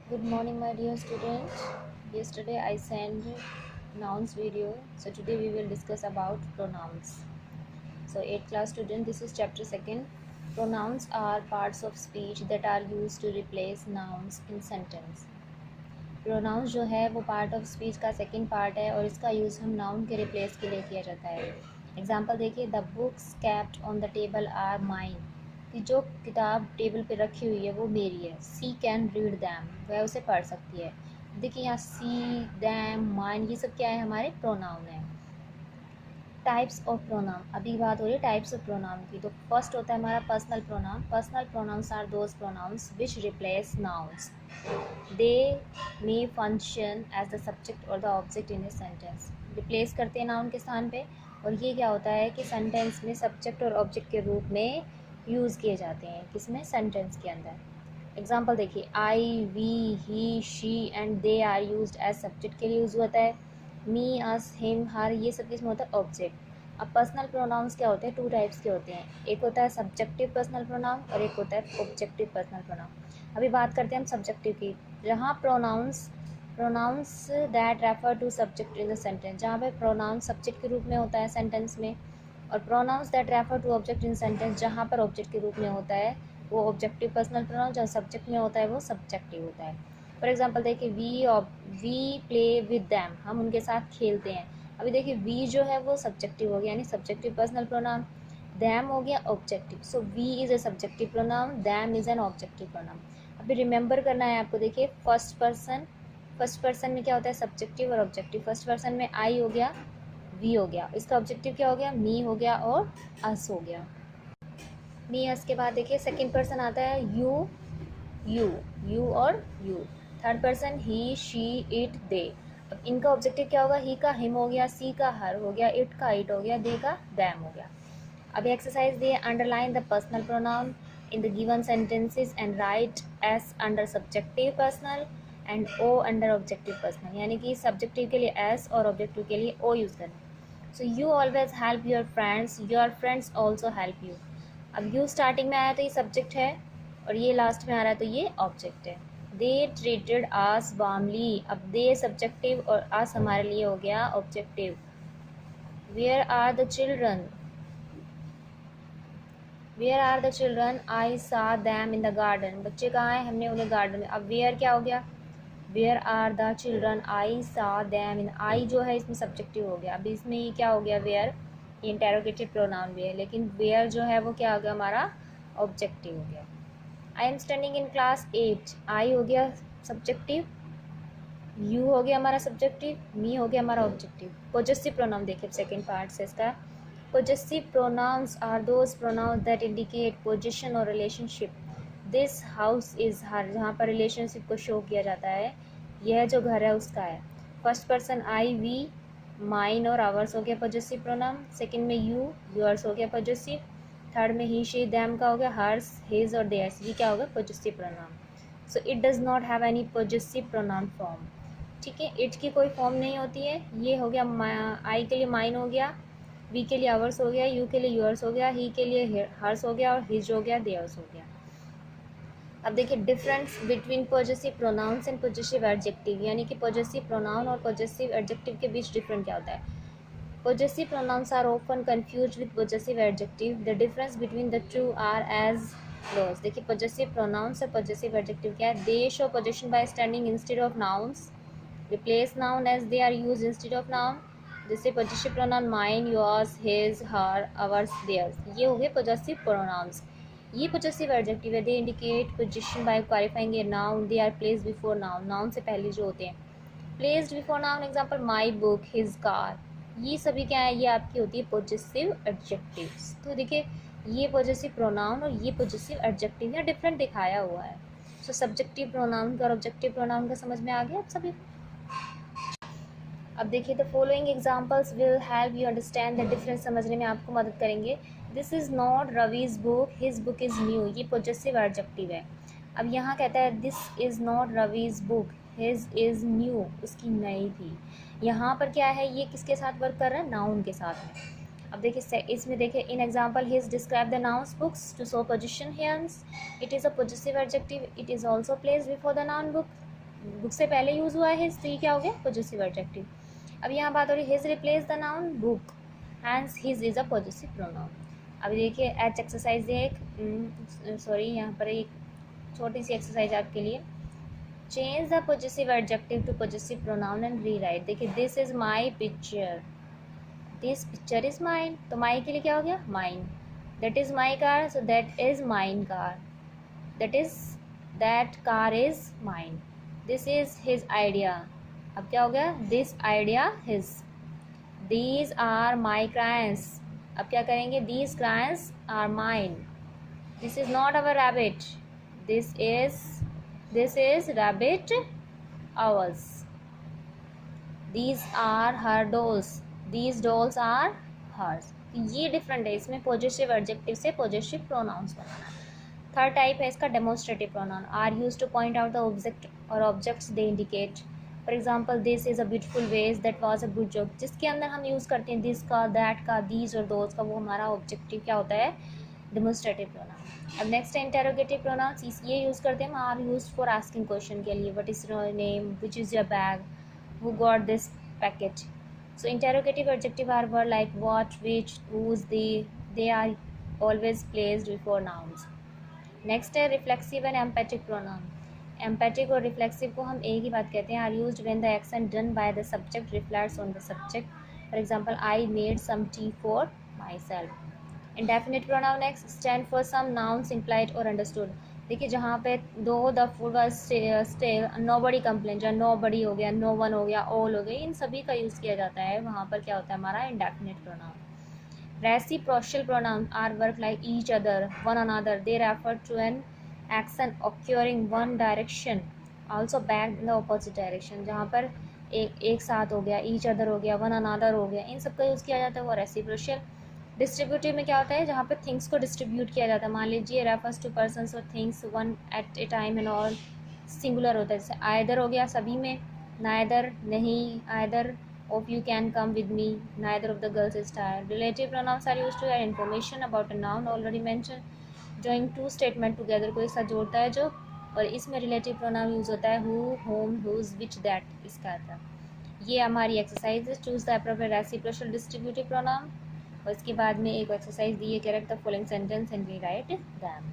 Good morning, my dear student. Yesterday I sent nouns video, so today we will discuss about pronouns. So 8th class student, this is chapter 2nd. Pronouns are parts of speech that are used to replace nouns in sentence. Pronouns जो है वो part of speech का second part है और इसका use हम noun के replace के लिए किया जाता है. एग्जाम्पल देखिए, the books kept on the table are mine, कि जो किताब टेबल पे रखी हुई है वो मेरी है. सी कैन रीड दैम, वह उसे पढ़ सकती है. देखिए यहाँ सी, दैम, माइन, ये सब क्या है, हमारे प्रोनाउन है. टाइप्स ऑफ प्रोनाउन, अभी बात हो रही है टाइप्स ऑफ प्रोनाउन की. तो फर्स्ट होता है हमारा personal pronoun. Personal pronouns are those pronouns which replace nouns. They may function as the subject और the object in a sentence. Replace करते हैं नाउन के स्थान पे, और ये क्या होता है कि सेंटेंस में सब्जेक्ट और ऑब्जेक्ट के रूप में यूज़ किए जाते हैं. किसमें? सेंटेंस के अंदर. एग्जाम्पल देखिए, I, we, he, she and they are used as subject के लिए यूज़ होता है. मी, अस, हिम, हर, ये सब किसमें होता है? ऑब्जेक्ट. अब पर्सनल प्रोनाउंस क्या होते हैं? टू टाइप्स के होते हैं. एक होता है सब्जेक्टिव पर्सनल प्रोनाउन और एक होता है ऑब्जेक्टिव पर्सनल प्रोनाउन. अभी बात करते हैं हम सब्जेक्टिव की. जहाँ pronouns that refer to subject in the sentence, जहाँ पे प्रोनाउंस सब्जेक्ट के रूप में होता है सेंटेंस में, और pronouns that refer to object in sentence, जहाँ पर ऑब्जेक्ट के रूप में होता है वो ऑब्जेक्टिव पर्सनल प्रोनाउन, जहाँ सब्जेक्ट में होता है वो सब्जेक्टिव होता है. फॉर एग्जाम्पल देखिए, वी प्ले विद दैम, हम उनके साथ खेलते हैं. अभी देखिए, वी जो है वो सब्जेक्टिव हो गया, यानी सब्जेक्टिव पर्सनल प्रोनाउन. दैम हो गया objective. So we is a subjective pronoun, them is an objective pronoun. अभी रिमेंबर करना है आपको. देखिए, फर्स्ट पर्सन में क्या होता है? सब्जेक्टिव और ऑब्जेक्टिव. फर्स्ट पर्सन में आई हो गया, वी हो गया, इसका ऑब्जेक्टिव क्या हो गया? मी हो गया और अस हो गया. मी, अस के बाद देखिए सेकंड पर्सन आता है यू, यू और you. Third person he, she, it, they. अब इनका ऑब्जेक्टिव क्या होगा? ही का हिम हो गया, सी का हर हो गया, इट का इट हो गया, दे का दैम हो गया. अब एक्सरसाइज दिए, underline the personal pronoun in the given sentences and write S under subjective personal and O under objective personal. यानी कि सब्जेक्टिव के लिए एस और ऑब्जेक्टिव के लिए ओ यूज़ करना. So you always help your friends also help you. अब you starting में आया तो ये सब्जेक्ट है, और ये लास्ट में आ रहा है तो ये ऑब्जेक्ट है. दे ट्रीटेड आस वार्मली, अब दे सब्जेक्टिव और आस हमारे लिए हो गया objective. Where are the children, where are the children, I saw them in the garden. बच्चे कहाँ हैं? हमने उन्हें गार्डन में. अब वेयर क्या हो गया? Where are the children, I saw them इन. आई जो है इसमें सब्जेक्टिव हो गया. अब इसमें ये क्या हो गया? वेयर, ये इंटेरोगेटिव प्रोनाउन भी है, लेकिन वेयर जो है वो क्या हो गया? हमारा ऑब्जेक्टिव हो गया. I am standing in class 8, आई हो गया सब्जेक्टिव, यू हो गया हमारा सब्जेक्टिव, मी हो गया हमारा ऑब्जेक्टिव. पोजेसिव प्रोनाउन देखिए सेकेंड पार्ट से इसका. Possessive pronouns are those pronouns that indicate position और relationship. This house is her, जहाँ पर रिलेशनशिप को शो किया जाता है, यह जो घर है उसका है. First person I, we, mine और आवर्स हो गया पोजेसिव प्रोनाउन. सेकंड में यू, योर्स हो गया पोजेसिव. थर्ड में ही, शी, दैम का हो गया हर्स, हिज और देयर्स, ये क्या होगा? Possessive pronoun. So it does not have any possessive pronoun form. ठीक है, इट की कोई फॉर्म नहीं होती है. ये हो गया आई के लिए माइन हो गया, वी के लिए आवर्स हो गया, यू के लिए योर्स हो गया, ही के लिए हर्स हो गया और हिज हो गया, देयर्स हो गया. अब देखिए difference between possessive pronouns and possessive adjective, यानी कि पॉजेसिव प्रोनाउन और पॉजेसिव एडजेक्टिव के बीच डिफरेंट क्या होता है. Possessive pronouns are often confused with possessive adjective. The difference between the two are as follows. देखिए पॉजेसिव प्रोनाउंस और पॉजेसिव एडजेक्टिव क्या है. They show position by standing instead of nouns, replace noun as they are used instead of noun. जैसे possessive pronoun mine, yours, his, her, ours, theirs, ये हो गए possessive pronouns. ये possessive adjective है. They indicate position by qualifying a noun. They are placed before noun. noun से पहले जो होते हैं. Placed before noun example my book, his car. ये सभी क्या है? ये आपकी होती है possessive adjectives. तो देखिए ये possessive pronoun और ये possessive adjective यहाँ डिफरेंट दिखाया हुआ है. सो सब्जेक्टिव प्रोनाउन का और ऑब्जेक्टिव प्रोनाउन का समझ में आ गया आप सभी. अब देखिए the following examples will help you understand the difference, समझने में आपको मदद करेंगे. This is not Ravi's book, his book is new, ये पॉजेसिव एडजेक्टिव है. अब यहाँ कहता है this is not Ravi's book, his is new, उसकी नई थी. यहाँ पर क्या है? ये किसके साथ वर्क कर रहा है? नाउन के साथ में. अब देखिए इसमें देखिए in example his describe the nouns books to show position here's. It is a possessive adjective. It is also place before the noun book. Book से पहले यूज़ हुआ है हिज, तो ये क्या हो गया पॉजिटिव एडजेक्टिव। अब यहाँ बात हो रही है his replace the noun book, hence his is a positive pronoun. अब देखिए एच एक्सरसाइज एक सॉरी यहाँ पर एक छोटी सी एक्सरसाइज आपके लिए। Change the positive adjective to positive pronoun and rewrite. देखिए this is my picture, this picture is mine, तो माई के लिए क्या हो गया mine. That is my car, so that is mine car, that car is mine. This is his idea, अब क्या हो गया this idea his. These are my crayons, अब क्या करेंगे these crayons are mine. This is not our rabbit, this is rabbit ours. These are her dolls, these dolls are hers. ये different है, इसमें पॉजिटिव एडजेक्टिव से positive pronouns बनाना। Third type है इसका demonstrative pronoun, are use to point out the object और objects they indicate. For example this is a beautiful vase, that was a good job. जिसके अंदर हम यूज़ करते हैं दिस का, दैट का, दीज और दोज का, वो हमारा ऑब्जेक्टिव क्या होता है डेमोस्ट्रेटिव प्रोनाउन। अब नेक्स्ट है इंटेरोगेटिव प्रोनाउंस, ये यूज़ करते हैं हम are use for asking question के लिए, what is your name, which is your bag, who got this package. So interrogative adjective are word like what, which, whose, they are always placed before nouns. Next है reflexive and emphatic pronoun. Emphatic और reflexive को हम एक ही बात कहते हैं, are used when the action done by the subject reflects on the subject. For example, I made some tea for myself. Indefinite pronoun next, stand for some nouns implied or understood. देखिए जहाँ पे दो the food was still, nobody complain, जहाँ nobody हो गया, no one हो गया, all हो गया, इन सभी का यूज़ किया जाता है, वहाँ पर क्या होता है हमारा indefinite pronoun. Reciprocal pronoun are work like each other, one another, they refer to an action occurring one direction also back in the opposite direction. जहाँ पर एक साथ हो गया, ईच अदर हो गया, वन अनदर हो गया, इन सब का यूज़ किया जाता है वो रेसिप्रोकल। डिस्ट्रीब्यूटिव में क्या होता है जहाँ पे थिंग्स को डिस्ट्रीब्यूट किया जाता है, मान लीजिए रेफर्स टू पर्सन्स और things one at a time and all, singular होता है। जैसे आइदर हो गया सभी में, नाइदर नहीं, either of you can come with me, neither of the girls is tired. Relative pronouns are used to add information about a noun already mention, joining to statement together, को एक साथ जोड़ता है जो, और इसमें रिलेटिव प्रोनाउन यूज होता है who, whom, whose, which, that, इसका था। ये हमारी एक्सरसाइज है, choose the appropriate reciprocal distributive pronoun. और इसके बाद में एक एक्सरसाइज दी है, correct the following sentence and rewrite them.